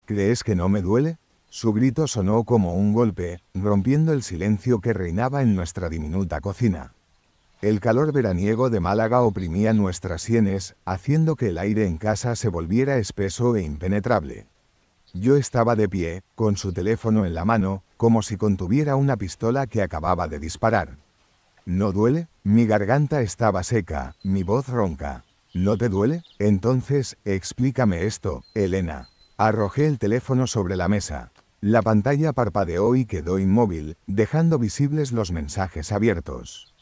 ¿Crees que no me duele? Su grito sonó como un golpe, rompiendo el silencio que reinaba en nuestra diminuta cocina. El calor veraniego de Málaga oprimía nuestras sienes, haciendo que el aire en casa se volviera espeso e impenetrable. Yo estaba de pie, con su teléfono en la mano, como si contuviera una pistola que acababa de disparar. ¿No duele? Mi garganta estaba seca, mi voz ronca. ¿No te duele? Entonces, explícame esto, Elena. Arrojé el teléfono sobre la mesa. La pantalla parpadeó y quedó inmóvil, dejando visibles los mensajes abiertos.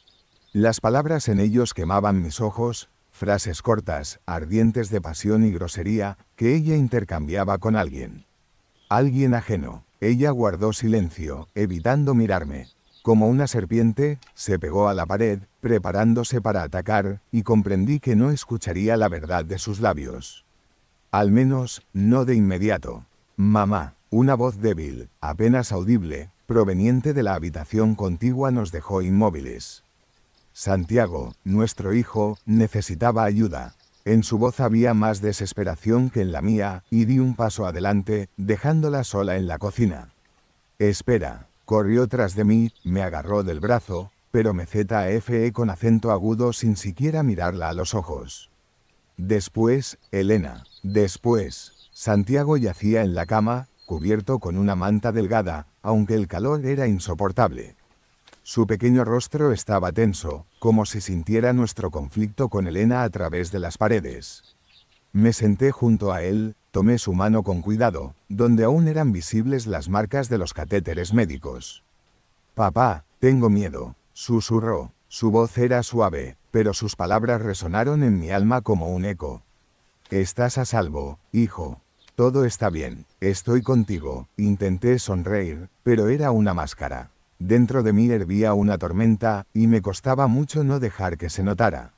Las palabras en ellos quemaban mis ojos, frases cortas, ardientes de pasión y grosería, que ella intercambiaba con alguien. Alguien ajeno. Ella guardó silencio, evitando mirarme. Como una serpiente, se pegó a la pared, preparándose para atacar, y comprendí que no escucharía la verdad de sus labios. Al menos, no de inmediato. Mamá. Una voz débil, apenas audible, proveniente de la habitación contigua nos dejó inmóviles. Santiago, nuestro hijo, necesitaba ayuda. En su voz había más desesperación que en la mía, y di un paso adelante, dejándola sola en la cocina. Espera. Corrió tras de mí, me agarró del brazo, pero me ZFE con acento agudo sin siquiera mirarla a los ojos. Después, Elena. Después. Santiago yacía en la cama, cubierto con una manta delgada, aunque el calor era insoportable. Su pequeño rostro estaba tenso, como si sintiera nuestro conflicto con Elena a través de las paredes. Me senté junto a él, tomé su mano con cuidado, donde aún eran visibles las marcas de los catéteres médicos. Papá, tengo miedo, susurró. Su voz era suave, pero sus palabras resonaron en mi alma como un eco. Estás a salvo, hijo. Todo está bien, estoy contigo. Intenté sonreír, pero era una máscara. Dentro de mí hervía una tormenta, y me costaba mucho no dejar que se notara.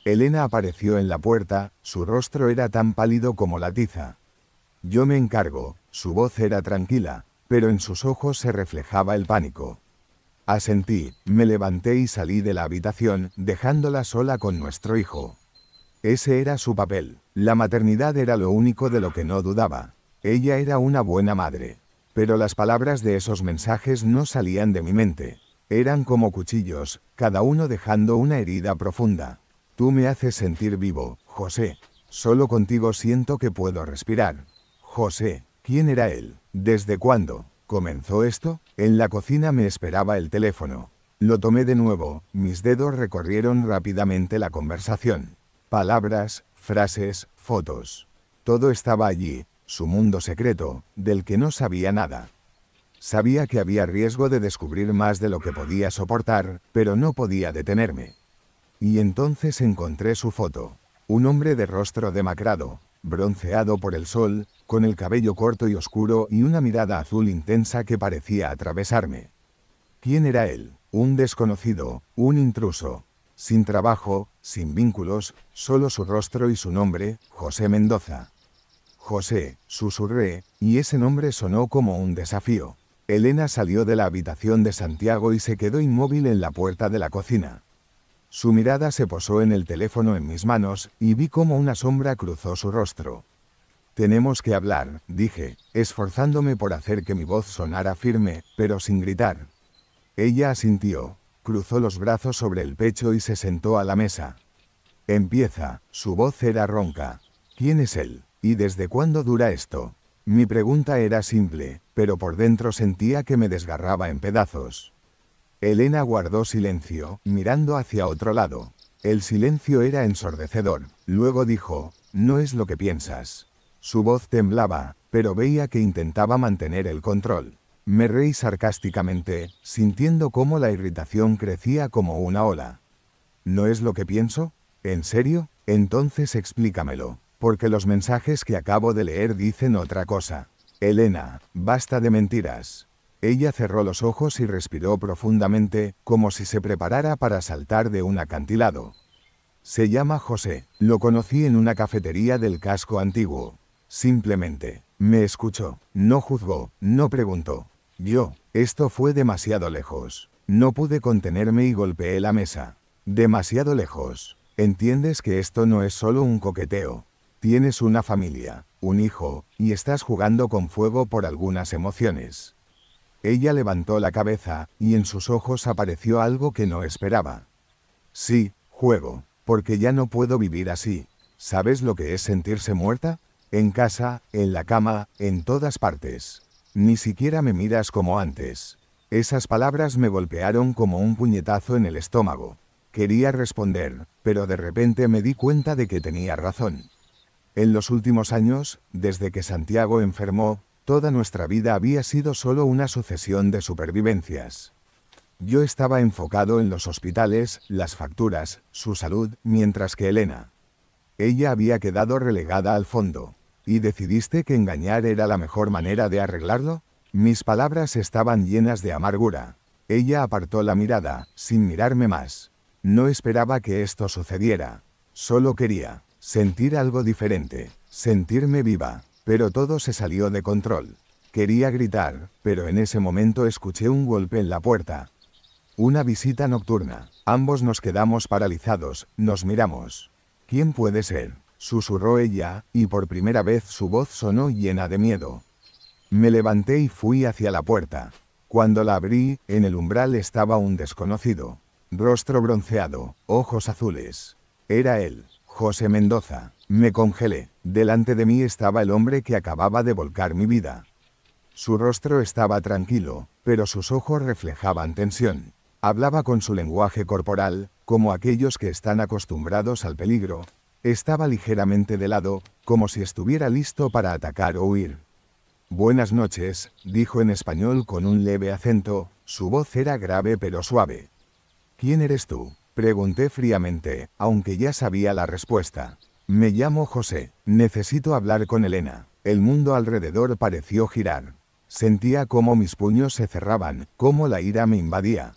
Elena apareció en la puerta, su rostro era tan pálido como la tiza. Yo me encargo, su voz era tranquila, pero en sus ojos se reflejaba el pánico. Asentí, me levanté y salí de la habitación, dejándola sola con nuestro hijo. Ese era su papel. La maternidad era lo único de lo que no dudaba. Ella era una buena madre. Pero las palabras de esos mensajes no salían de mi mente. Eran como cuchillos, cada uno dejando una herida profunda. Tú me haces sentir vivo, José. Solo contigo siento que puedo respirar. José. ¿Quién era él? ¿Desde cuándo comenzó esto? En la cocina me esperaba el teléfono. Lo tomé de nuevo, mis dedos recorrieron rápidamente la conversación. Palabras, frases, fotos. Todo estaba allí. Su mundo secreto, del que no sabía nada. Sabía que había riesgo de descubrir más de lo que podía soportar, pero no podía detenerme. Y entonces encontré su foto. Un hombre de rostro demacrado, bronceado por el sol, con el cabello corto y oscuro y una mirada azul intensa que parecía atravesarme. ¿Quién era él? Un desconocido, un intruso. Sin trabajo, sin vínculos, solo su rostro y su nombre, José Mendoza. José, susurré, y ese nombre sonó como un desafío. Elena salió de la habitación de Santiago y se quedó inmóvil en la puerta de la cocina. Su mirada se posó en el teléfono en mis manos, y vi cómo una sombra cruzó su rostro. Tenemos que hablar, dije, esforzándome por hacer que mi voz sonara firme, pero sin gritar. Ella asintió, cruzó los brazos sobre el pecho y se sentó a la mesa. Empieza, su voz era ronca. ¿Quién es él? ¿Y desde cuándo dura esto? Mi pregunta era simple, pero por dentro sentía que me desgarraba en pedazos. Elena guardó silencio, mirando hacia otro lado. El silencio era ensordecedor. Luego dijo, no es lo que piensas. Su voz temblaba, pero veía que intentaba mantener el control. Me reí sarcásticamente, sintiendo cómo la irritación crecía como una ola. ¿No es lo que pienso? ¿En serio? Entonces explícamelo. Porque los mensajes que acabo de leer dicen otra cosa. Elena, basta de mentiras. Ella cerró los ojos y respiró profundamente, como si se preparara para saltar de un acantilado. Se llama José. Lo conocí en una cafetería del casco antiguo. Simplemente, me escuchó. No juzgó, no preguntó. Esto fue demasiado lejos. No pude contenerme y golpeé la mesa. Demasiado lejos. ¿Entiendes que esto no es solo un coqueteo? Tienes una familia, un hijo, y estás jugando con fuego por algunas emociones. Ella levantó la cabeza, y en sus ojos apareció algo que no esperaba. Sí, juego, porque ya no puedo vivir así. ¿Sabes lo que es sentirse muerta? En casa, en la cama, en todas partes. Ni siquiera me miras como antes. Esas palabras me golpearon como un puñetazo en el estómago. Quería responder, pero de repente me di cuenta de que tenía razón. En los últimos años, desde que Santiago enfermó, toda nuestra vida había sido solo una sucesión de supervivencias. Yo estaba enfocado en los hospitales, las facturas, su salud, mientras que Elena. Ella había quedado relegada al fondo. ¿Y decidiste que engañar era la mejor manera de arreglarlo? Mis palabras estaban llenas de amargura. Ella apartó la mirada, sin mirarme más. No esperaba que esto sucediera. Solo quería sentir algo diferente, sentirme viva, pero todo se salió de control. Quería gritar, pero en ese momento escuché un golpe en la puerta. Una visita nocturna. Ambos nos quedamos paralizados, nos miramos. ¿Quién puede ser?, susurró ella, y por primera vez su voz sonó llena de miedo. Me levanté y fui hacia la puerta. Cuando la abrí, en el umbral estaba un desconocido. Rostro bronceado, ojos azules. Era él, José Mendoza. Me congelé. Delante de mí estaba el hombre que acababa de volcar mi vida. Su rostro estaba tranquilo, pero sus ojos reflejaban tensión. Hablaba con su lenguaje corporal, como aquellos que están acostumbrados al peligro. Estaba ligeramente de lado, como si estuviera listo para atacar o huir. Buenas noches, dijo en español con un leve acento, su voz era grave pero suave. ¿Quién eres tú?, pregunté fríamente, aunque ya sabía la respuesta. Me llamo José, necesito hablar con Elena. El mundo alrededor pareció girar. Sentía cómo mis puños se cerraban, cómo la ira me invadía.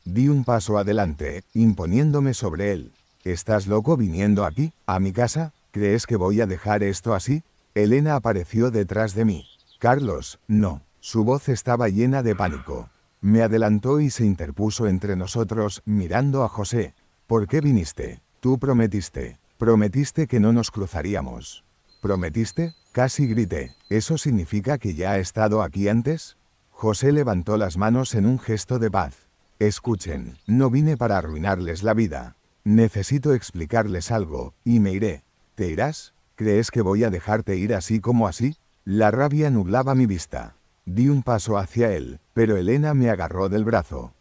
Di un paso adelante, imponiéndome sobre él. ¿Estás loco viniendo aquí, a mi casa? ¿Crees que voy a dejar esto así? Elena apareció detrás de mí. Carlos, no. Su voz estaba llena de pánico. Me adelantó y se interpuso entre nosotros, mirando a José. ¿Por qué viniste? Tú prometiste. Prometiste que no nos cruzaríamos. ¿Prometiste? Casi grité. ¿Eso significa que ya ha estado aquí antes? José levantó las manos en un gesto de paz. Escuchen, no vine para arruinarles la vida. Necesito explicarles algo, y me iré. ¿Te irás? ¿Crees que voy a dejarte ir así como así? La rabia nublaba mi vista. Di un paso hacia él, pero Elena me agarró del brazo.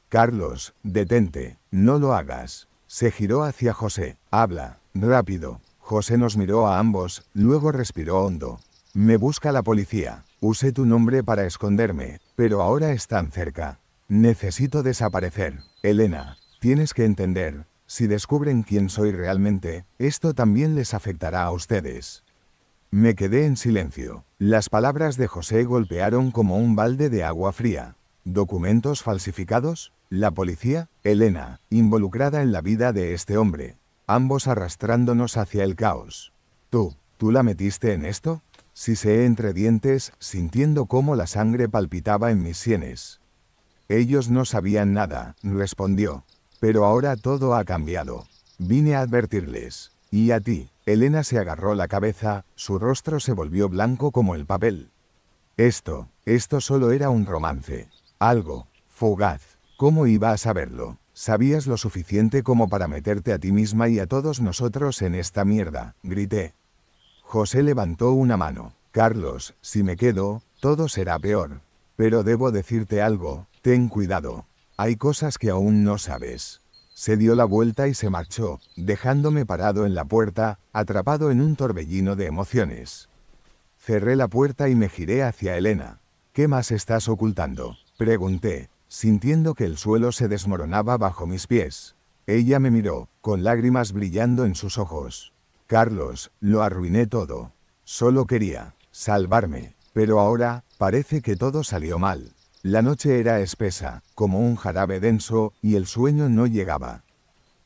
Carlos, detente, no lo hagas. Se giró hacia José. Habla, rápido. José nos miró a ambos, luego respiró hondo. Me busca la policía. Usé tu nombre para esconderme, pero ahora están cerca. Necesito desaparecer. Elena, tienes que entender. Si descubren quién soy realmente, esto también les afectará a ustedes. Me quedé en silencio. Las palabras de José golpearon como un balde de agua fría. ¿Documentos falsificados? ¿La policía? Elena, involucrada en la vida de este hombre. Ambos arrastrándonos hacia el caos. ¿Tú la metiste en esto? Sisé entre dientes, sintiendo cómo la sangre palpitaba en mis sienes. Ellos no sabían nada, respondió. Pero ahora todo ha cambiado. Vine a advertirles. ¿Y a ti? Elena se agarró la cabeza, su rostro se volvió blanco como el papel. Esto solo era un romance. Algo fugaz. ¿Cómo iba a saberlo? Sabías lo suficiente como para meterte a ti misma y a todos nosotros en esta mierda, grité. José levantó una mano. Carlos, si me quedo, todo será peor. Pero debo decirte algo, ten cuidado. Hay cosas que aún no sabes. Se dio la vuelta y se marchó, dejándome parado en la puerta, atrapado en un torbellino de emociones. Cerré la puerta y me giré hacia Elena. ¿Qué más estás ocultando?, pregunté, sintiendo que el suelo se desmoronaba bajo mis pies. Ella me miró, con lágrimas brillando en sus ojos. Carlos, lo arruiné todo. Solo quería salvarme, pero ahora, parece que todo salió mal. La noche era espesa, como un jarabe denso, y el sueño no llegaba.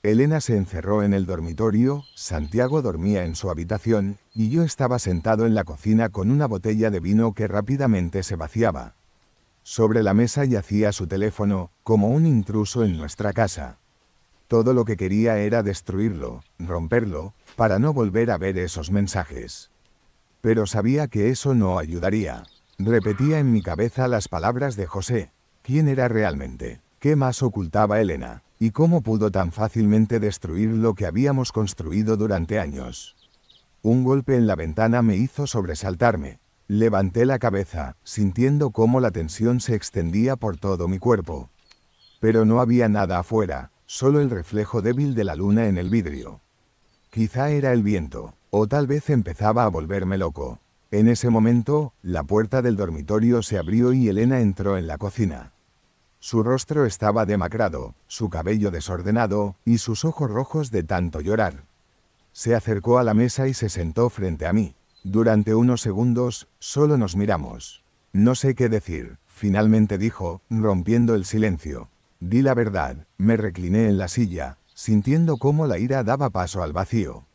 Elena se encerró en el dormitorio, Santiago dormía en su habitación, y yo estaba sentado en la cocina con una botella de vino que rápidamente se vaciaba. Sobre la mesa yacía su teléfono, como un intruso en nuestra casa. Todo lo que quería era destruirlo, romperlo, para no volver a ver esos mensajes. Pero sabía que eso no ayudaría. Repetía en mi cabeza las palabras de José. ¿Quién era realmente? ¿Qué más ocultaba Elena? ¿Y cómo pudo tan fácilmente destruir lo que habíamos construido durante años? Un golpe en la ventana me hizo sobresaltarme. Levanté la cabeza, sintiendo cómo la tensión se extendía por todo mi cuerpo. Pero no había nada afuera, solo el reflejo débil de la luna en el vidrio. Quizá era el viento, o tal vez empezaba a volverme loco. En ese momento, la puerta del dormitorio se abrió y Elena entró en la cocina. Su rostro estaba demacrado, su cabello desordenado, y sus ojos rojos de tanto llorar. Se acercó a la mesa y se sentó frente a mí. Durante unos segundos, solo nos miramos. No sé qué decir, finalmente dijo, rompiendo el silencio. Di la verdad, me recliné en la silla, sintiendo cómo la ira daba paso al vacío.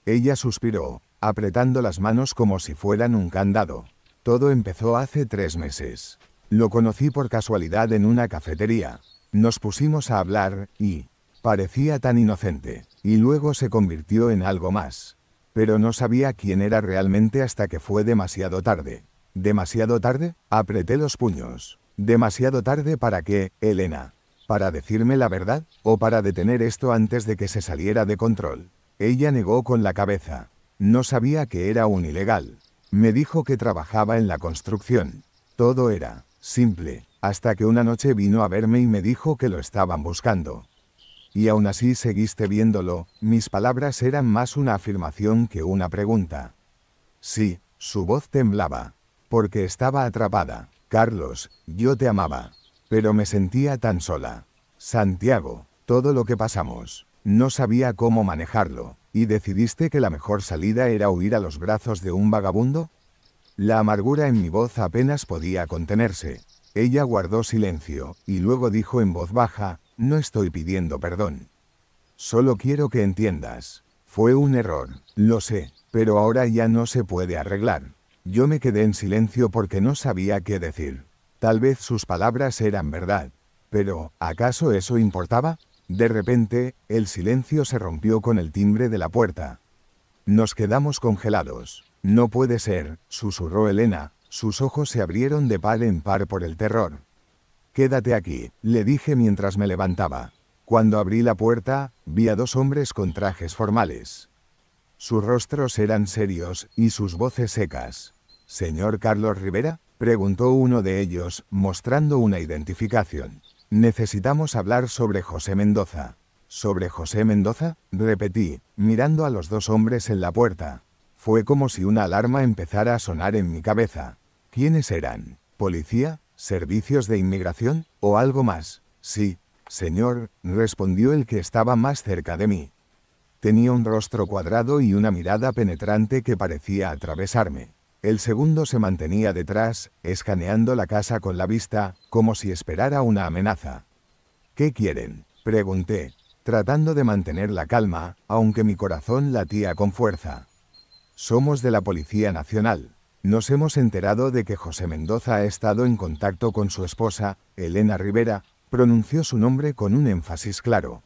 Ella suspiró, apretando las manos como si fueran un candado. Todo empezó hace 3 meses. Lo conocí por casualidad en una cafetería. Nos pusimos a hablar, y parecía tan inocente, y luego se convirtió en algo más. Pero no sabía quién era realmente hasta que fue demasiado tarde. ¿Demasiado tarde? Apreté los puños. ¿Demasiado tarde para qué, Elena? ¿Para decirme la verdad? ¿O para detener esto antes de que se saliera de control? Ella negó con la cabeza. No sabía que era un ilegal. Me dijo que trabajaba en la construcción. Todo era simple, hasta que una noche vino a verme y me dijo que lo estaban buscando. Y aún así seguiste viéndolo. Mis palabras eran más una afirmación que una pregunta. Sí, su voz temblaba. Porque estaba atrapada. Carlos, yo te amaba. Pero me sentía tan sola. Santiago, todo lo que pasamos. No sabía cómo manejarlo. ¿Y decidiste que la mejor salida era huir a los brazos de un vagabundo? La amargura en mi voz apenas podía contenerse. Ella guardó silencio, y luego dijo en voz baja, no estoy pidiendo perdón. Solo quiero que entiendas. Fue un error, lo sé, pero ahora ya no se puede arreglar. Yo me quedé en silencio porque no sabía qué decir. Tal vez sus palabras eran verdad. Pero, ¿acaso eso importaba? De repente, el silencio se rompió con el timbre de la puerta. Nos quedamos congelados. No puede ser, susurró Elena, sus ojos se abrieron de par en par por el terror. Quédate aquí, le dije mientras me levantaba. Cuando abrí la puerta, vi a 2 hombres con trajes formales. Sus rostros eran serios, y sus voces secas. ¿Señor Carlos Rivera?, preguntó uno de ellos, mostrando una identificación. Necesitamos hablar sobre José Mendoza. ¿Sobre José Mendoza?, repetí, mirando a los 2 hombres en la puerta. Fue como si una alarma empezara a sonar en mi cabeza. ¿Quiénes eran? ¿Policía? ¿Servicios de inmigración? ¿O algo más? Sí, señor, respondió el que estaba más cerca de mí. Tenía un rostro cuadrado y una mirada penetrante que parecía atravesarme. El segundo se mantenía detrás, escaneando la casa con la vista, como si esperara una amenaza. ¿Qué quieren?, pregunté, tratando de mantener la calma, aunque mi corazón latía con fuerza. Somos de la Policía Nacional. Nos hemos enterado de que José Mendoza ha estado en contacto con su esposa, Elena Rivera, pronunció su nombre con un énfasis claro.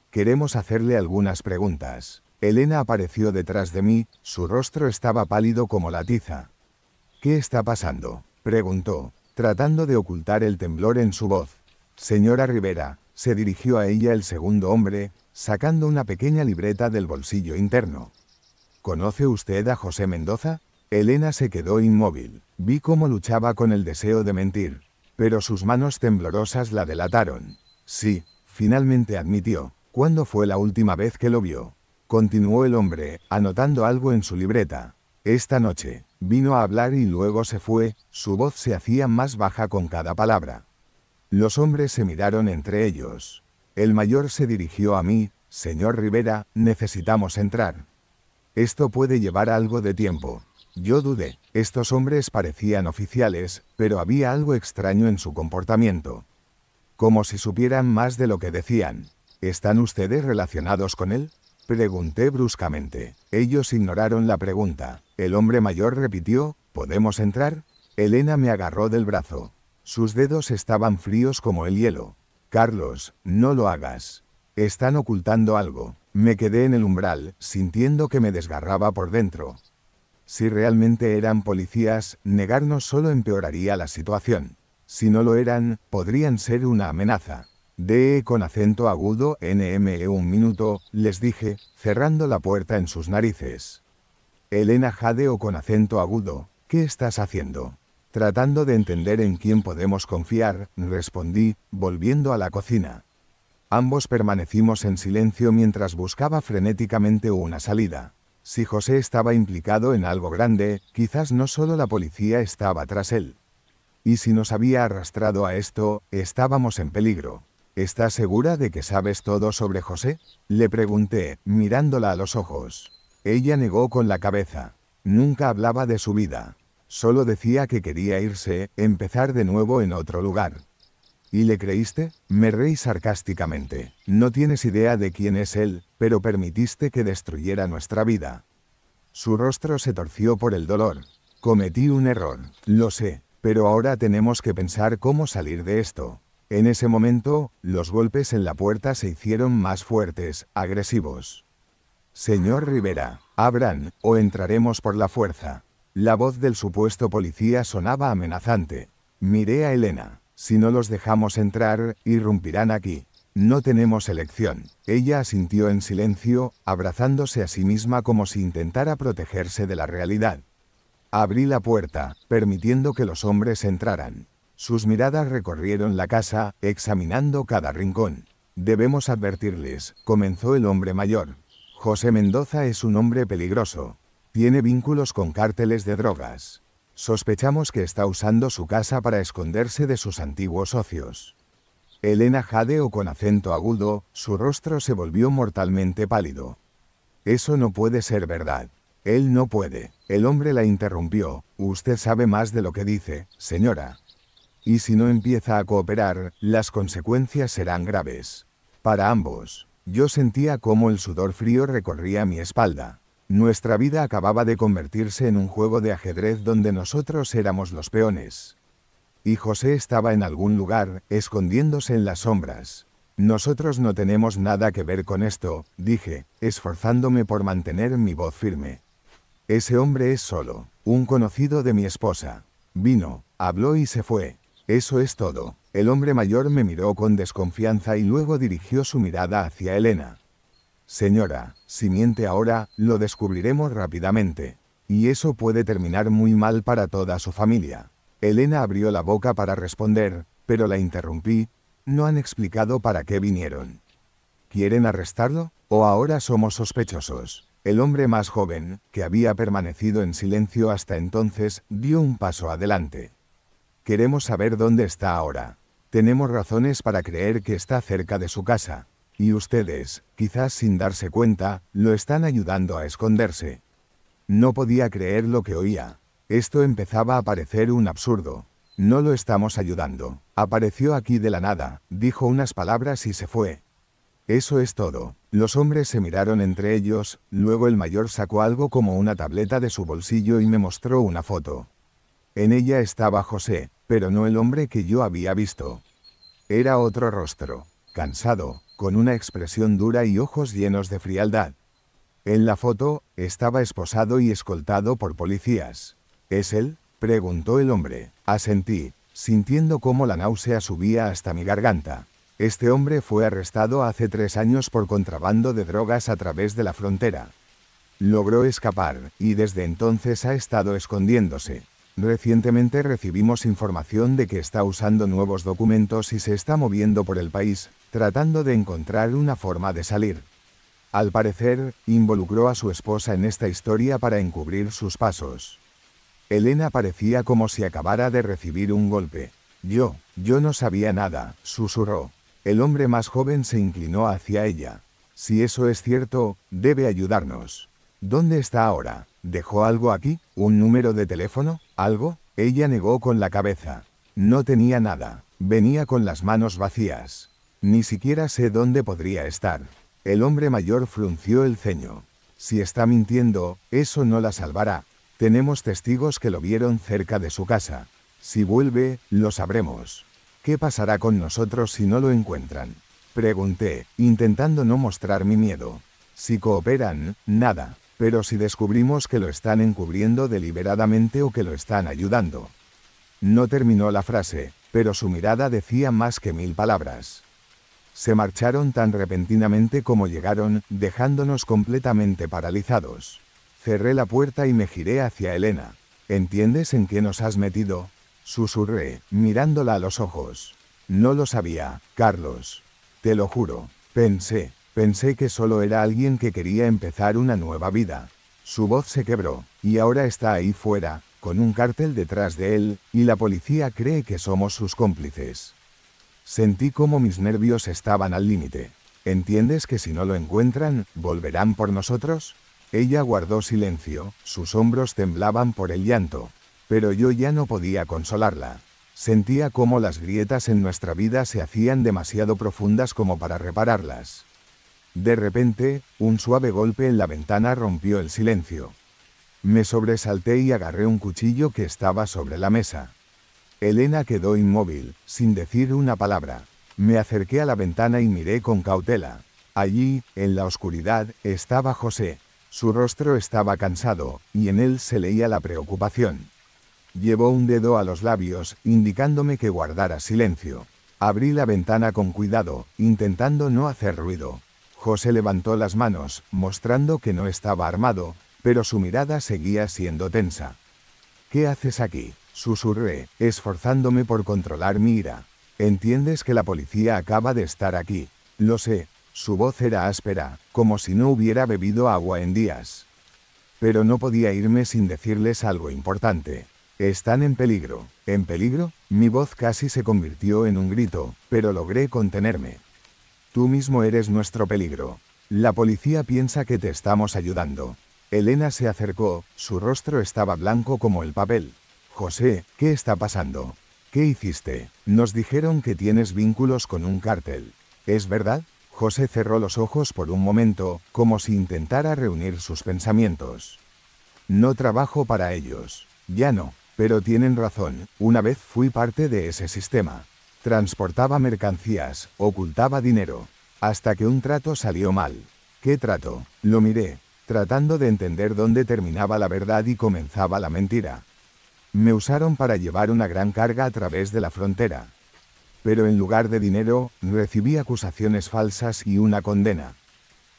Queremos hacerle algunas preguntas. Elena apareció detrás de mí, su rostro estaba pálido como la tiza. ¿Qué está pasando?, preguntó, tratando de ocultar el temblor en su voz. Señora Rivera, se dirigió a ella el segundo hombre, sacando una pequeña libreta del bolsillo interno. ¿Conoce usted a José Mendoza? Elena se quedó inmóvil. Vi cómo luchaba con el deseo de mentir, pero sus manos temblorosas la delataron. Sí, finalmente admitió. ¿Cuándo fue la última vez que lo vio?, continuó el hombre, anotando algo en su libreta. Esta noche. Vino a hablar y luego se fue, su voz se hacía más baja con cada palabra. Los hombres se miraron entre ellos. El mayor se dirigió a mí. Señor Rivera, necesitamos entrar. Esto puede llevar algo de tiempo. Yo dudé. Estos hombres parecían oficiales, pero había algo extraño en su comportamiento. Como si supieran más de lo que decían. ¿Están ustedes relacionados con él?, pregunté bruscamente. Ellos ignoraron la pregunta. El hombre mayor repitió, ¿podemos entrar? Elena me agarró del brazo. Sus dedos estaban fríos como el hielo. Carlos, no lo hagas. Están ocultando algo. Me quedé en el umbral, sintiendo que me desgarraba por dentro. Si realmente eran policías, negarnos solo empeoraría la situación. Si no lo eran, podrían ser una amenaza. De con acento agudo, NME un minuto, les dije, cerrando la puerta en sus narices. Elena jadeo con acento agudo, ¿qué estás haciendo? Tratando de entender en quién podemos confiar, respondí, volviendo a la cocina. Ambos permanecimos en silencio mientras buscaba frenéticamente una salida. Si José estaba implicado en algo grande, quizás no solo la policía estaba tras él. Y si nos había arrastrado a esto, estábamos en peligro. ¿Estás segura de que sabes todo sobre José? Le pregunté, mirándola a los ojos. Ella negó con la cabeza. Nunca hablaba de su vida. Solo decía que quería irse, empezar de nuevo en otro lugar. ¿Y le creíste? Me reí sarcásticamente. No tienes idea de quién es él, pero permitiste que destruyera nuestra vida. Su rostro se torció por el dolor. Cometí un error, lo sé, pero ahora tenemos que pensar cómo salir de esto. En ese momento, los golpes en la puerta se hicieron más fuertes, agresivos. Señor Rivera, abran, o entraremos por la fuerza. La voz del supuesto policía sonaba amenazante. Miré a Elena. Si no los dejamos entrar, irrumpirán aquí. No tenemos elección. Ella asintió en silencio, abrazándose a sí misma como si intentara protegerse de la realidad. Abrí la puerta, permitiendo que los hombres entraran. Sus miradas recorrieron la casa, examinando cada rincón. Debemos advertirles, comenzó el hombre mayor. José Mendoza es un hombre peligroso. Tiene vínculos con cárteles de drogas. Sospechamos que está usando su casa para esconderse de sus antiguos socios. Elena jadeó con acento agudo, su rostro se volvió mortalmente pálido. Eso no puede ser verdad. Él no puede. El hombre la interrumpió. Usted sabe más de lo que dice, señora. Y si no empieza a cooperar, las consecuencias serán graves. Para ambos. Yo sentía cómo el sudor frío recorría mi espalda. Nuestra vida acababa de convertirse en un juego de ajedrez donde nosotros éramos los peones. Y José estaba en algún lugar, escondiéndose en las sombras. Nosotros no tenemos nada que ver con esto, dije, esforzándome por mantener mi voz firme. Ese hombre es solo un conocido de mi esposa. Vino, habló y se fue. Eso es todo. El hombre mayor me miró con desconfianza y luego dirigió su mirada hacia Elena. Señora, si miente ahora, lo descubriremos rápidamente. Y eso puede terminar muy mal para toda su familia. Elena abrió la boca para responder, pero la interrumpí. No han explicado para qué vinieron. ¿Quieren arrestarlo? ¿O ahora somos sospechosos? El hombre más joven, que había permanecido en silencio hasta entonces, dio un paso adelante. Queremos saber dónde está ahora. Tenemos razones para creer que está cerca de su casa. Y ustedes, quizás sin darse cuenta, lo están ayudando a esconderse. No podía creer lo que oía. Esto empezaba a parecer un absurdo. No lo estamos ayudando. Apareció aquí de la nada, dijo unas palabras y se fue. Eso es todo. Los hombres se miraron entre ellos, luego el mayor sacó algo como una tableta de su bolsillo y me mostró una foto. En ella estaba José, pero no el hombre que yo había visto. Era otro rostro, cansado, con una expresión dura y ojos llenos de frialdad. En la foto, estaba esposado y escoltado por policías. ¿Es él?, preguntó el hombre. Asentí, sintiendo cómo la náusea subía hasta mi garganta. Este hombre fue arrestado hace 3 años por contrabando de drogas a través de la frontera. Logró escapar, y desde entonces ha estado escondiéndose. Recientemente recibimos información de que está usando nuevos documentos y se está moviendo por el país, tratando de encontrar una forma de salir. Al parecer, involucró a su esposa en esta historia para encubrir sus pasos. Elena parecía como si acabara de recibir un golpe. Yo no sabía nada, susurró. El hombre más joven se inclinó hacia ella. Si eso es cierto, debe ayudarnos. ¿Dónde está ahora? ¿Dejó algo aquí? ¿Un número de teléfono? ¿Algo? Ella negó con la cabeza. No tenía nada. Venía con las manos vacías. Ni siquiera sé dónde podría estar. El hombre mayor frunció el ceño. Si está mintiendo, eso no la salvará. Tenemos testigos que lo vieron cerca de su casa. Si vuelve, lo sabremos. ¿Qué pasará con nosotros si no lo encuentran? Pregunté, intentando no mostrar mi miedo. Si cooperan, nada. Pero si descubrimos que lo están encubriendo deliberadamente o que lo están ayudando. No terminó la frase, pero su mirada decía más que 1000 palabras. Se marcharon tan repentinamente como llegaron, dejándonos completamente paralizados. Cerré la puerta y me giré hacia Elena. ¿Entiendes en qué nos has metido?, susurré, mirándola a los ojos. No lo sabía, Carlos. Te lo juro. Pensé que solo era alguien que quería empezar una nueva vida. Su voz se quebró, y ahora está ahí fuera, con un cártel detrás de él, y la policía cree que somos sus cómplices. Sentí como mis nervios estaban al límite. ¿Entiendes que si no lo encuentran, volverán por nosotros? Ella guardó silencio, sus hombros temblaban por el llanto. Pero yo ya no podía consolarla. Sentía como las grietas en nuestra vida se hacían demasiado profundas como para repararlas. De repente, un suave golpe en la ventana rompió el silencio. Me sobresalté y agarré un cuchillo que estaba sobre la mesa. Elena quedó inmóvil, sin decir una palabra. Me acerqué a la ventana y miré con cautela. Allí, en la oscuridad, estaba José. Su rostro estaba cansado, y en él se leía la preocupación. Llevó un dedo a los labios, indicándome que guardara silencio. Abrí la ventana con cuidado, intentando no hacer ruido. José levantó las manos, mostrando que no estaba armado, pero su mirada seguía siendo tensa. ¿Qué haces aquí?, susurré, esforzándome por controlar mi ira. ¿Entiendes que la policía acaba de estar aquí? Lo sé. Su voz era áspera, como si no hubiera bebido agua en días. Pero no podía irme sin decirles algo importante. Están en peligro. ¿En peligro? Mi voz casi se convirtió en un grito, pero logré contenerme. Tú mismo eres nuestro peligro. La policía piensa que te estamos ayudando. Elena se acercó, su rostro estaba blanco como el papel. José, ¿qué está pasando? ¿Qué hiciste? Nos dijeron que tienes vínculos con un cártel. ¿Es verdad? José cerró los ojos por un momento, como si intentara reunir sus pensamientos. No trabajo para ellos. Ya no, pero tienen razón, una vez fui parte de ese sistema. Transportaba mercancías, ocultaba dinero, hasta que un trato salió mal. ¿Qué trato? Lo miré, tratando de entender dónde terminaba la verdad y comenzaba la mentira. Me usaron para llevar una gran carga a través de la frontera. Pero en lugar de dinero, recibí acusaciones falsas y una condena.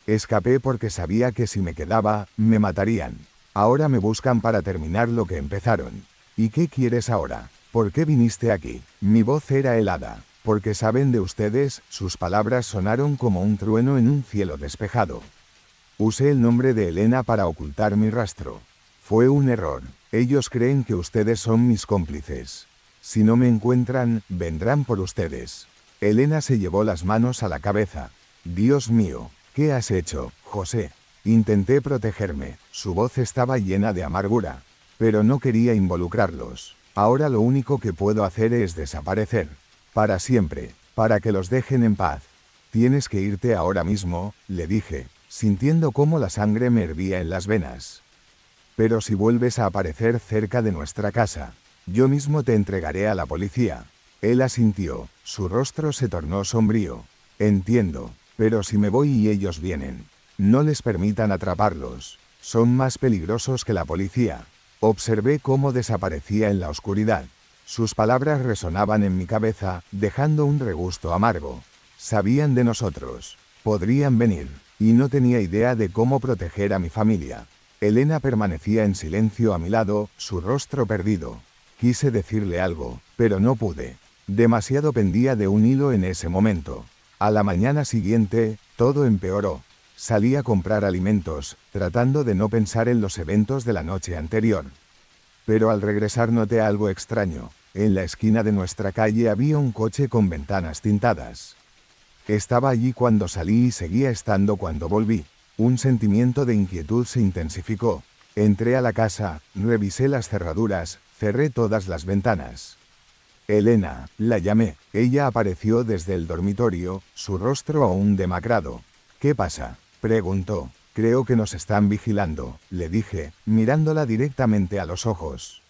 Escapé porque sabía que si me quedaba, me matarían. Ahora me buscan para terminar lo que empezaron. ¿Y qué quieres ahora? ¿Por qué viniste aquí? Mi voz era helada. Porque saben de ustedes, sus palabras sonaron como un trueno en un cielo despejado. Usé el nombre de Elena para ocultar mi rastro. Fue un error. Ellos creen que ustedes son mis cómplices. Si no me encuentran, vendrán por ustedes. Elena se llevó las manos a la cabeza. Dios mío, ¿qué has hecho, José? Intenté protegerme, su voz estaba llena de amargura. Pero no quería involucrarlos. Ahora lo único que puedo hacer es desaparecer. Para siempre, para que los dejen en paz. Tienes que irte ahora mismo, le dije, sintiendo cómo la sangre me hervía en las venas. Pero si vuelves a aparecer cerca de nuestra casa, yo mismo te entregaré a la policía. Él asintió, su rostro se tornó sombrío. Entiendo, pero si me voy y ellos vienen, no les permitan atraparlos. Son más peligrosos que la policía. Observé cómo desaparecía en la oscuridad. Sus palabras resonaban en mi cabeza, dejando un regusto amargo. Sabían de nosotros. Podrían venir, y no tenía idea de cómo proteger a mi familia. Elena permanecía en silencio a mi lado, su rostro perdido. Quise decirle algo, pero no pude. Demasiado pendía de un hilo en ese momento. A la mañana siguiente, todo empeoró. Salí a comprar alimentos, tratando de no pensar en los eventos de la noche anterior. Pero al regresar noté algo extraño. En la esquina de nuestra calle había un coche con ventanas tintadas. Estaba allí cuando salí y seguía estando cuando volví. Un sentimiento de inquietud se intensificó. Entré a la casa, revisé las cerraduras, cerré todas las ventanas. Elena, la llamé. Ella apareció desde el dormitorio, su rostro aún demacrado. ¿Qué pasa?, preguntó. Creo que nos están vigilando, le dije, mirándola directamente a los ojos.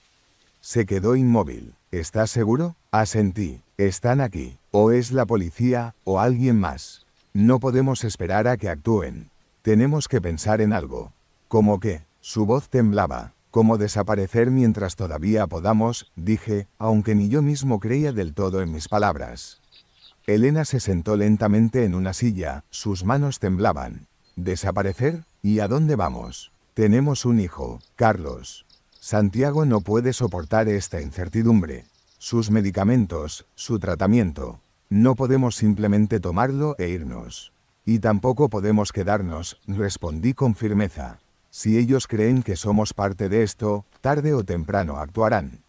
Se quedó inmóvil. ¿Estás seguro? Asentí. Están aquí. O es la policía, o alguien más. No podemos esperar a que actúen. Tenemos que pensar en algo. ¿Cómo qué? Su voz temblaba. ¿Cómo desaparecer mientras todavía podamos?, dije, aunque ni yo mismo creía del todo en mis palabras. Elena se sentó lentamente en una silla, sus manos temblaban. ¿Desaparecer? ¿Y a dónde vamos? Tenemos un hijo, Carlos. Santiago no puede soportar esta incertidumbre. Sus medicamentos, su tratamiento. No podemos simplemente tomarlo e irnos. Y tampoco podemos quedarnos, respondí con firmeza. Si ellos creen que somos parte de esto, tarde o temprano actuarán.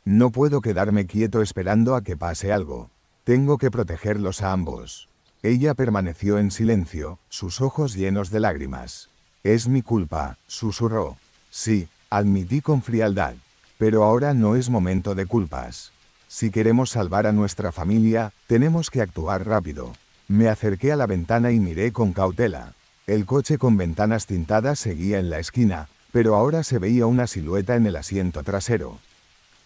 No puedo quedarme quieto esperando a que pase algo. Tengo que protegerlos a ambos. Ella permaneció en silencio, sus ojos llenos de lágrimas. Es mi culpa, susurró. Sí, admití con frialdad. Pero ahora no es momento de culpas. Si queremos salvar a nuestra familia, tenemos que actuar rápido. Me acerqué a la ventana y miré con cautela. El coche con ventanas tintadas seguía en la esquina, pero ahora se veía una silueta en el asiento trasero.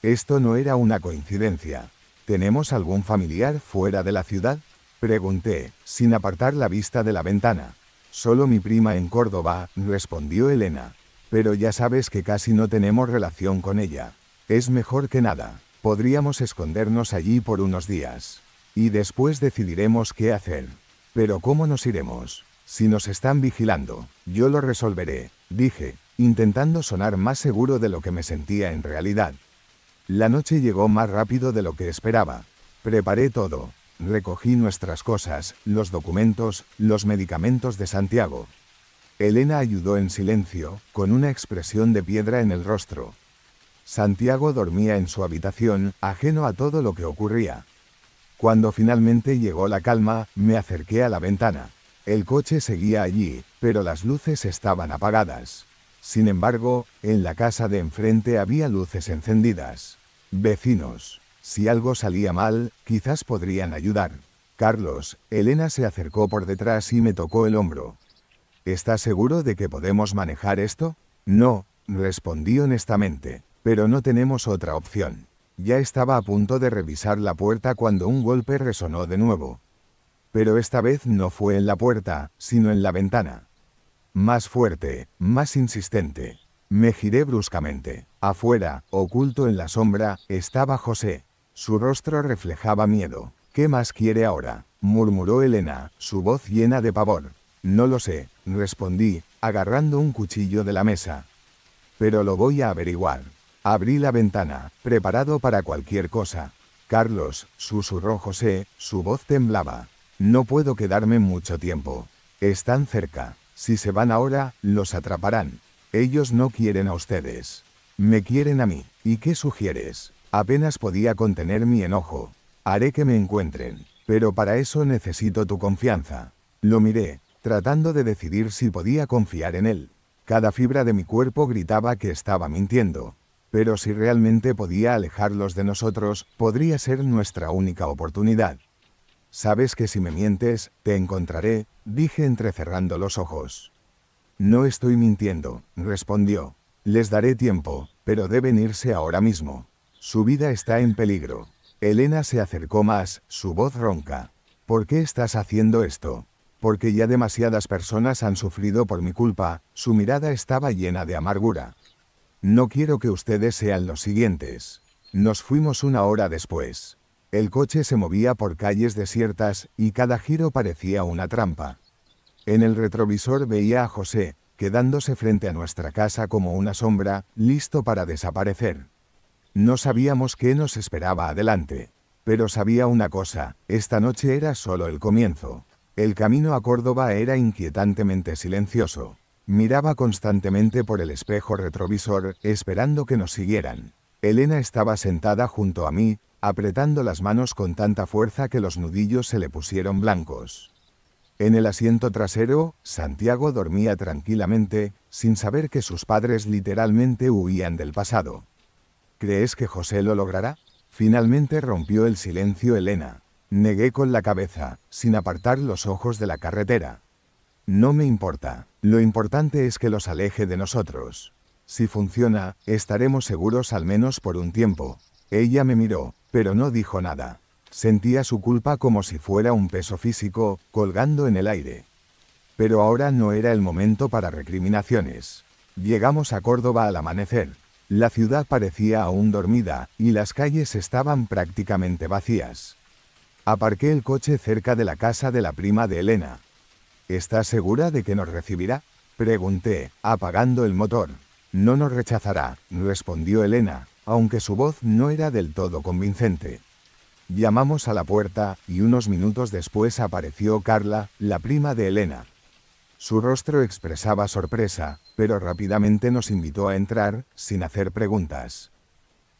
Esto no era una coincidencia. ¿Tenemos algún familiar fuera de la ciudad?, pregunté, sin apartar la vista de la ventana. Solo mi prima en Córdoba, respondió Elena. Pero ya sabes que casi no tenemos relación con ella. Es mejor que nada. Podríamos escondernos allí por unos días. Y después decidiremos qué hacer. Pero ¿cómo nos iremos? Si nos están vigilando, yo lo resolveré, dije, intentando sonar más seguro de lo que me sentía en realidad. La noche llegó más rápido de lo que esperaba. Preparé todo. Recogí nuestras cosas, los documentos, los medicamentos de Santiago. Elena ayudó en silencio, con una expresión de piedra en el rostro. Santiago dormía en su habitación, ajeno a todo lo que ocurría. Cuando finalmente llegó la calma, me acerqué a la ventana. El coche seguía allí, pero las luces estaban apagadas. Sin embargo, en la casa de enfrente había luces encendidas. Vecinos. Si algo salía mal, quizás podrían ayudar. Carlos, Elena se acercó por detrás y me tocó el hombro. ¿Estás seguro de que podemos manejar esto? No, respondí honestamente, pero no tenemos otra opción. Ya estaba a punto de revisar la puerta cuando un golpe resonó de nuevo. Pero esta vez no fue en la puerta, sino en la ventana. Más fuerte, más insistente. Me giré bruscamente. Afuera, oculto en la sombra, estaba José. Su rostro reflejaba miedo. ¿Qué más quiere ahora?, murmuró Elena, su voz llena de pavor. No lo sé, respondí, agarrando un cuchillo de la mesa. Pero lo voy a averiguar. Abrí la ventana, preparado para cualquier cosa. Carlos, susurró José, su voz temblaba. No puedo quedarme mucho tiempo. Están cerca. Si se van ahora, los atraparán. Ellos no quieren a ustedes. Me quieren a mí. ¿Y qué sugieres? Apenas podía contener mi enojo. Haré que me encuentren. Pero para eso necesito tu confianza. Lo miré, tratando de decidir si podía confiar en él. Cada fibra de mi cuerpo gritaba que estaba mintiendo. Pero si realmente podía alejarlos de nosotros, podría ser nuestra única oportunidad. Sabes que si me mientes, te encontraré, dije entrecerrando los ojos. No estoy mintiendo, respondió. Les daré tiempo, pero deben irse ahora mismo. Su vida está en peligro. Elena se acercó más, su voz ronca. ¿Por qué estás haciendo esto? Porque ya demasiadas personas han sufrido por mi culpa, su mirada estaba llena de amargura. No quiero que ustedes sean los siguientes. Nos fuimos una hora después. El coche se movía por calles desiertas, y cada giro parecía una trampa. En el retrovisor veía a José, quedándose frente a nuestra casa como una sombra, listo para desaparecer. No sabíamos qué nos esperaba adelante. Pero sabía una cosa, esta noche era solo el comienzo. El camino a Córdoba era inquietantemente silencioso. Miraba constantemente por el espejo retrovisor, esperando que nos siguieran. Elena estaba sentada junto a mí, apretando las manos con tanta fuerza que los nudillos se le pusieron blancos. En el asiento trasero, Santiago dormía tranquilamente, sin saber que sus padres literalmente huían del pasado. ¿Crees que José lo logrará? Finalmente rompió el silencio Elena. Negué con la cabeza, sin apartar los ojos de la carretera. No me importa. Lo importante es que los aleje de nosotros. Si funciona, estaremos seguros al menos por un tiempo. Ella me miró, pero no dijo nada. Sentía su culpa como si fuera un peso físico, colgando en el aire. Pero ahora no era el momento para recriminaciones. Llegamos a Córdoba al amanecer. La ciudad parecía aún dormida, y las calles estaban prácticamente vacías. Aparqué el coche cerca de la casa de la prima de Elena. ¿Estás segura de que nos recibirá?, pregunté, apagando el motor. No nos rechazará, respondió Elena, aunque su voz no era del todo convincente. Llamamos a la puerta, y unos minutos después apareció Carla, la prima de Elena. Su rostro expresaba sorpresa, pero rápidamente nos invitó a entrar, sin hacer preguntas.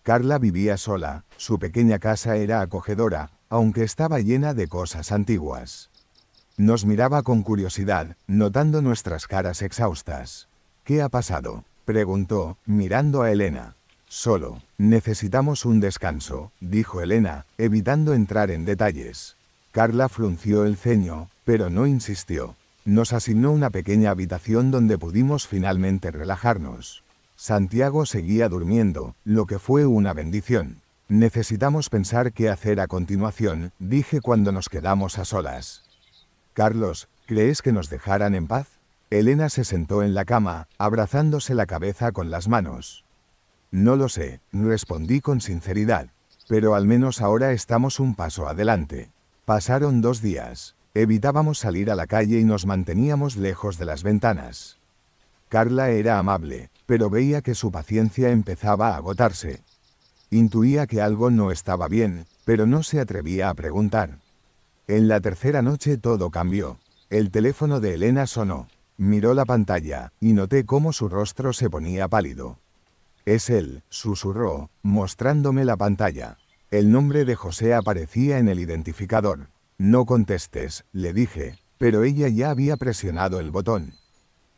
Carla vivía sola, su pequeña casa era acogedora, aunque estaba llena de cosas antiguas. Nos miraba con curiosidad, notando nuestras caras exhaustas. ¿Qué ha pasado?, preguntó, mirando a Elena. Solo, necesitamos un descanso, dijo Elena, evitando entrar en detalles. Carla frunció el ceño, pero no insistió. Nos asignó una pequeña habitación donde pudimos finalmente relajarnos. Santiago seguía durmiendo, lo que fue una bendición. Necesitamos pensar qué hacer a continuación, dije cuando nos quedamos a solas. Carlos, ¿crees que nos dejarán en paz? Elena se sentó en la cama, abrazándose la cabeza con las manos. No lo sé, respondí con sinceridad. Pero al menos ahora estamos un paso adelante. Pasaron 2 días. Evitábamos salir a la calle y nos manteníamos lejos de las ventanas. Carla era amable, pero veía que su paciencia empezaba a agotarse. Intuía que algo no estaba bien, pero no se atrevía a preguntar. En la tercera noche todo cambió. El teléfono de Elena sonó. Miró la pantalla, y noté cómo su rostro se ponía pálido. «Es él», susurró, mostrándome la pantalla. El nombre de José aparecía en el identificador. «No contestes», le dije, pero ella ya había presionado el botón.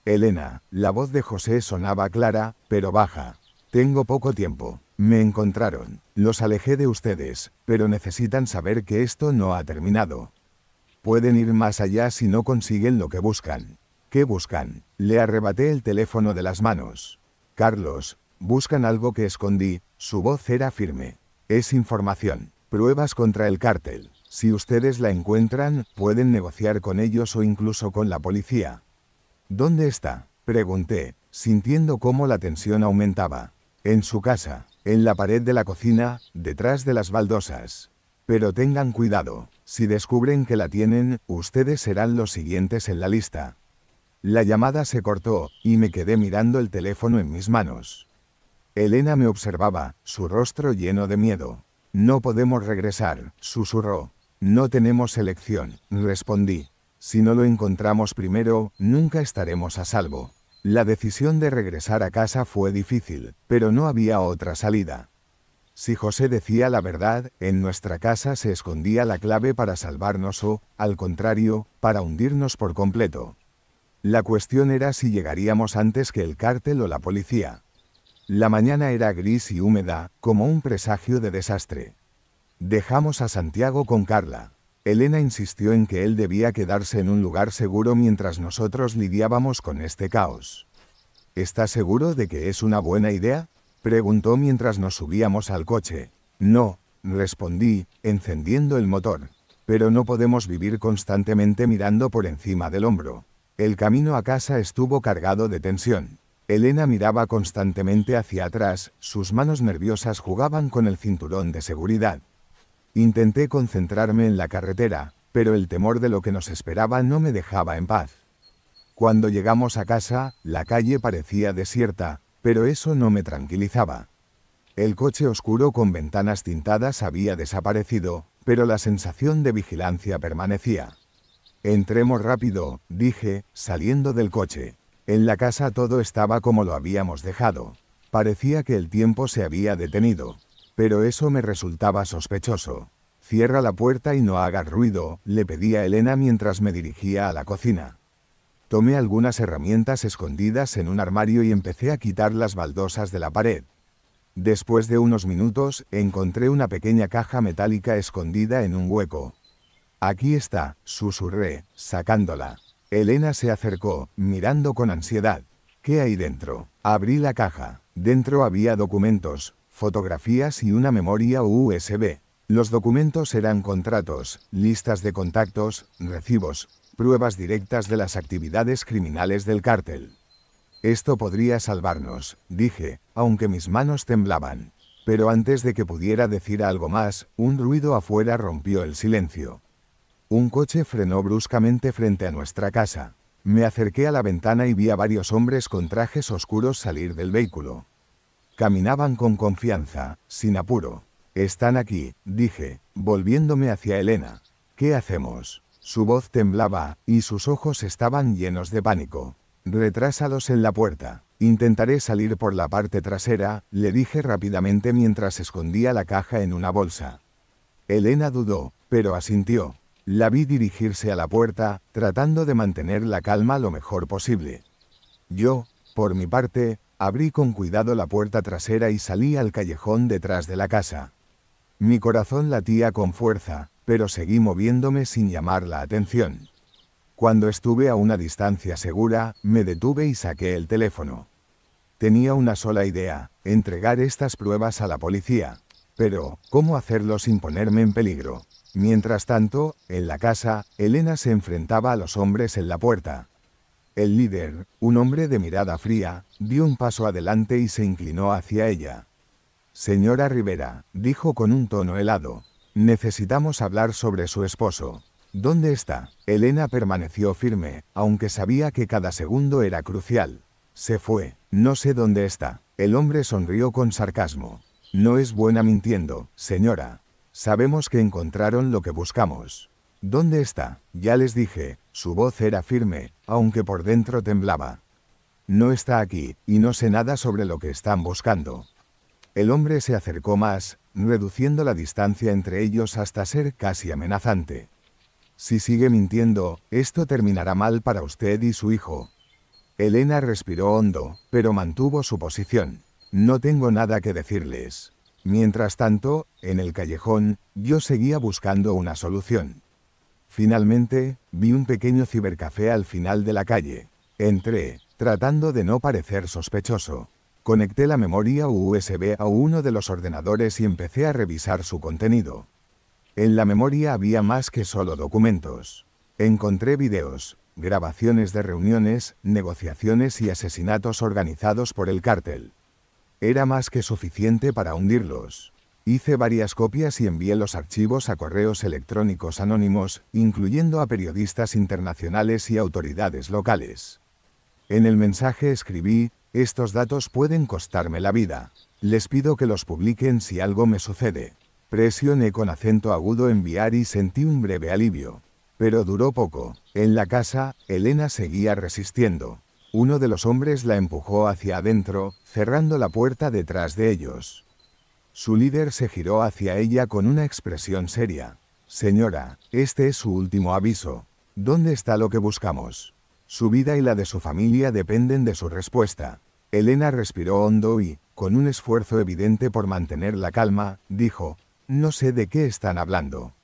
«Elena», la voz de José sonaba clara, pero baja. «Tengo poco tiempo. Me encontraron. Los alejé de ustedes, pero necesitan saber que esto no ha terminado. Pueden ir más allá si no consiguen lo que buscan». «¿Qué buscan?», le arrebaté el teléfono de las manos. «Carlos, buscan algo que escondí», su voz era firme. «Es información, pruebas contra el cártel. Si ustedes la encuentran, pueden negociar con ellos o incluso con la policía». «¿Dónde está?», pregunté, sintiendo cómo la tensión aumentaba. «En su casa, en la pared de la cocina, detrás de las baldosas. Pero tengan cuidado, si descubren que la tienen, ustedes serán los siguientes en la lista». La llamada se cortó, y me quedé mirando el teléfono en mis manos. Elena me observaba, su rostro lleno de miedo. «No podemos regresar», susurró. «No tenemos elección», respondí. «Si no lo encontramos primero, nunca estaremos a salvo». La decisión de regresar a casa fue difícil, pero no había otra salida. Si José decía la verdad, en nuestra casa se escondía la clave para salvarnos o, al contrario, para hundirnos por completo. La cuestión era si llegaríamos antes que el cártel o la policía. La mañana era gris y húmeda, como un presagio de desastre. Dejamos a Santiago con Carla. Elena insistió en que él debía quedarse en un lugar seguro mientras nosotros lidiábamos con este caos. ¿Estás seguro de que es una buena idea?, preguntó mientras nos subíamos al coche. «No», respondí, encendiendo el motor. «Pero no podemos vivir constantemente mirando por encima del hombro». El camino a casa estuvo cargado de tensión. Elena miraba constantemente hacia atrás, sus manos nerviosas jugaban con el cinturón de seguridad. Intenté concentrarme en la carretera, pero el temor de lo que nos esperaba no me dejaba en paz. Cuando llegamos a casa, la calle parecía desierta, pero eso no me tranquilizaba. El coche oscuro con ventanas tintadas había desaparecido, pero la sensación de vigilancia permanecía. «Entremos rápido», dije, saliendo del coche. En la casa todo estaba como lo habíamos dejado. Parecía que el tiempo se había detenido. Pero eso me resultaba sospechoso. «Cierra la puerta y no hagas ruido», le pedí a Elena mientras me dirigía a la cocina. Tomé algunas herramientas escondidas en un armario y empecé a quitar las baldosas de la pared. Después de unos minutos, encontré una pequeña caja metálica escondida en un hueco. «Aquí está», susurré, sacándola. Elena se acercó, mirando con ansiedad. «¿Qué hay dentro?». Abrí la caja. Dentro había documentos, fotografías y una memoria USB. Los documentos eran contratos, listas de contactos, recibos, pruebas directas de las actividades criminales del cártel. Esto podría salvarnos, dije, aunque mis manos temblaban. Pero antes de que pudiera decir algo más, un ruido afuera rompió el silencio. Un coche frenó bruscamente frente a nuestra casa. Me acerqué a la ventana y vi a varios hombres con trajes oscuros salir del vehículo. Caminaban con confianza, sin apuro. «Están aquí», dije, volviéndome hacia Elena. «¿Qué hacemos?» Su voz temblaba, y sus ojos estaban llenos de pánico. «Retrásalos en la puerta. Intentaré salir por la parte trasera», le dije rápidamente mientras escondía la caja en una bolsa. Elena dudó, pero asintió. La vi dirigirse a la puerta, tratando de mantener la calma lo mejor posible. Yo, por mi parte, abrí con cuidado la puerta trasera y salí al callejón detrás de la casa. Mi corazón latía con fuerza, pero seguí moviéndome sin llamar la atención. Cuando estuve a una distancia segura, me detuve y saqué el teléfono. Tenía una sola idea: entregar estas pruebas a la policía. Pero, ¿cómo hacerlo sin ponerme en peligro? Mientras tanto, en la casa, Elena se enfrentaba a los hombres en la puerta. El líder, un hombre de mirada fría, dio un paso adelante y se inclinó hacia ella. «Señora Rivera», dijo con un tono helado, «necesitamos hablar sobre su esposo». «¿Dónde está?» Elena permaneció firme, aunque sabía que cada segundo era crucial. «Se fue. No sé dónde está». El hombre sonrió con sarcasmo. «No es buena mintiendo, señora. Sabemos que encontraron lo que buscamos». «¿Dónde está?» «Ya les dije». Su voz era firme, aunque por dentro temblaba. «No está aquí, y no sé nada sobre lo que están buscando». El hombre se acercó más, reduciendo la distancia entre ellos hasta ser casi amenazante. «Si sigue mintiendo, esto terminará mal para usted y su hijo». Elena respiró hondo, pero mantuvo su posición. «No tengo nada que decirles». Mientras tanto, en el callejón, yo seguía buscando una solución. Finalmente, vi un pequeño cibercafé al final de la calle. Entré, tratando de no parecer sospechoso. Conecté la memoria USB a uno de los ordenadores y empecé a revisar su contenido. En la memoria había más que solo documentos. Encontré videos, grabaciones de reuniones, negociaciones y asesinatos organizados por el cártel. Era más que suficiente para hundirlos. Hice varias copias y envié los archivos a correos electrónicos anónimos, incluyendo a periodistas internacionales y autoridades locales. En el mensaje escribí: «Estos datos pueden costarme la vida. Les pido que los publiquen si algo me sucede». Presioné con acento agudo enviar y sentí un breve alivio. Pero duró poco. En la casa, Elena seguía resistiendo. Uno de los hombres la empujó hacia adentro, cerrando la puerta detrás de ellos. Su líder se giró hacia ella con una expresión seria. «Señora, este es su último aviso. ¿Dónde está lo que buscamos? Su vida y la de su familia dependen de su respuesta». Elena respiró hondo y, con un esfuerzo evidente por mantener la calma, dijo: «No sé de qué están hablando.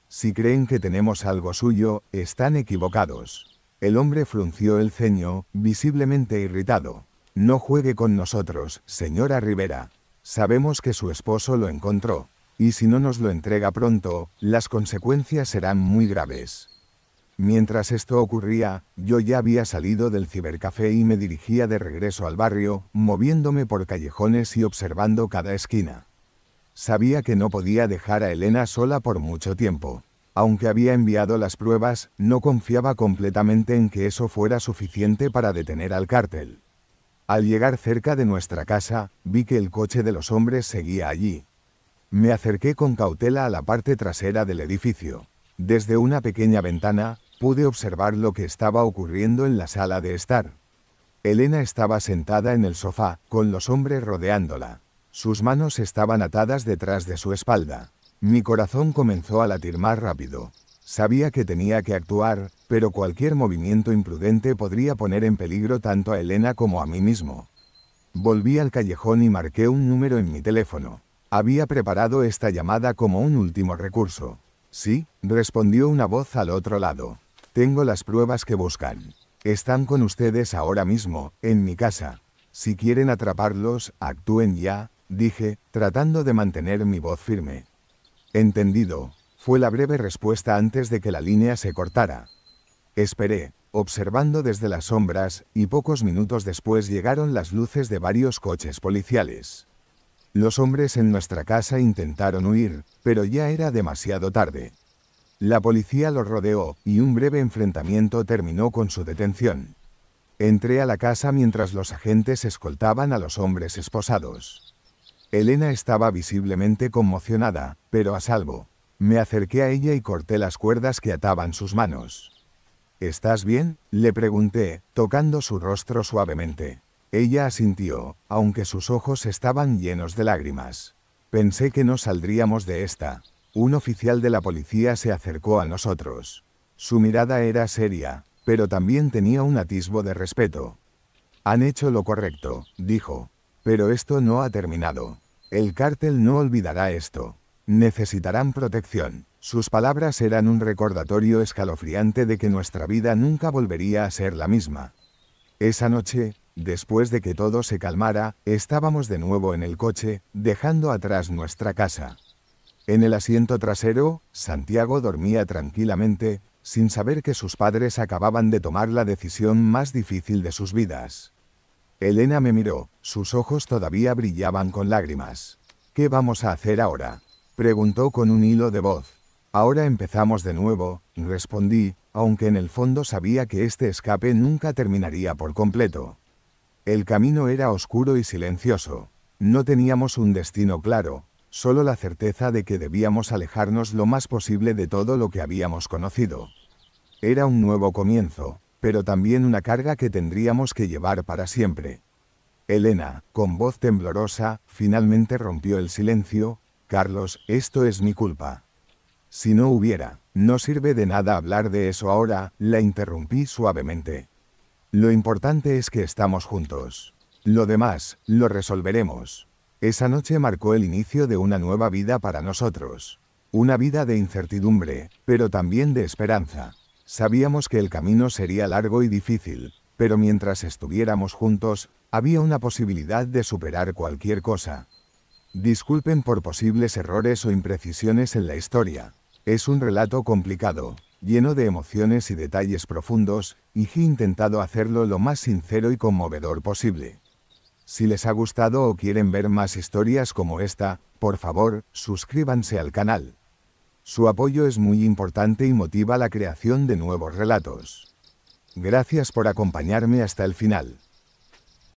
Si creen que tenemos algo suyo, están equivocados». El hombre frunció el ceño, visiblemente irritado. «No juegue con nosotros, señora Rivera. Sabemos que su esposo lo encontró. Y si no nos lo entrega pronto, las consecuencias serán muy graves». Mientras esto ocurría, yo ya había salido del cibercafé y me dirigía de regreso al barrio, moviéndome por callejones y observando cada esquina. Sabía que no podía dejar a Elena sola por mucho tiempo. Aunque había enviado las pruebas, no confiaba completamente en que eso fuera suficiente para detener al cártel. Al llegar cerca de nuestra casa, vi que el coche de los hombres seguía allí. Me acerqué con cautela a la parte trasera del edificio. Desde una pequeña ventana, pude observar lo que estaba ocurriendo en la sala de estar. Elena estaba sentada en el sofá, con los hombres rodeándola. Sus manos estaban atadas detrás de su espalda. Mi corazón comenzó a latir más rápido. Sabía que tenía que actuar, pero cualquier movimiento imprudente podría poner en peligro tanto a Elena como a mí mismo. Volví al callejón y marqué un número en mi teléfono. Había preparado esta llamada como un último recurso. «Sí», respondió una voz al otro lado. «Tengo las pruebas que buscan. Están con ustedes ahora mismo, en mi casa. Si quieren atraparlos, actúen ya», dije, tratando de mantener mi voz firme. Entendido, fue la breve respuesta antes de que la línea se cortara. Esperé, observando desde las sombras, y pocos minutos después llegaron las luces de varios coches policiales. Los hombres en nuestra casa intentaron huir, pero ya era demasiado tarde. La policía los rodeó, y un breve enfrentamiento terminó con su detención. Entré a la casa mientras los agentes escoltaban a los hombres esposados. Elena estaba visiblemente conmocionada, pero a salvo. Me acerqué a ella y corté las cuerdas que ataban sus manos. ¿Estás bien?, le pregunté, tocando su rostro suavemente. Ella asintió, aunque sus ojos estaban llenos de lágrimas. Pensé que no saldríamos de esta. Un oficial de la policía se acercó a nosotros. Su mirada era seria, pero también tenía un atisbo de respeto. Han hecho lo correcto, dijo. Pero esto no ha terminado. El cártel no olvidará esto. Necesitarán protección. Sus palabras eran un recordatorio escalofriante de que nuestra vida nunca volvería a ser la misma. Esa noche, después de que todo se calmara, estábamos de nuevo en el coche, dejando atrás nuestra casa. En el asiento trasero, Santiago dormía tranquilamente, sin saber que sus padres acababan de tomar la decisión más difícil de sus vidas. Elena me miró, sus ojos todavía brillaban con lágrimas. ¿Qué vamos a hacer ahora?, preguntó con un hilo de voz. Ahora empezamos de nuevo, respondí, aunque en el fondo sabía que este escape nunca terminaría por completo. El camino era oscuro y silencioso. No teníamos un destino claro, solo la certeza de que debíamos alejarnos lo más posible de todo lo que habíamos conocido. Era un nuevo comienzo, pero también una carga que tendríamos que llevar para siempre. Elena, con voz temblorosa, finalmente rompió el silencio. Carlos, esto es mi culpa. Si no hubiera, no sirve de nada hablar de eso ahora, la interrumpí suavemente. Lo importante es que estamos juntos. Lo demás, lo resolveremos. Esa noche marcó el inicio de una nueva vida para nosotros. Una vida de incertidumbre, pero también de esperanza. Sabíamos que el camino sería largo y difícil, pero mientras estuviéramos juntos, había una posibilidad de superar cualquier cosa. Disculpen por posibles errores o imprecisiones en la historia. Es un relato complicado, lleno de emociones y detalles profundos, y he intentado hacerlo lo más sincero y conmovedor posible. Si les ha gustado o quieren ver más historias como esta, por favor, suscríbanse al canal. Su apoyo es muy importante y motiva la creación de nuevos relatos. Gracias por acompañarme hasta el final.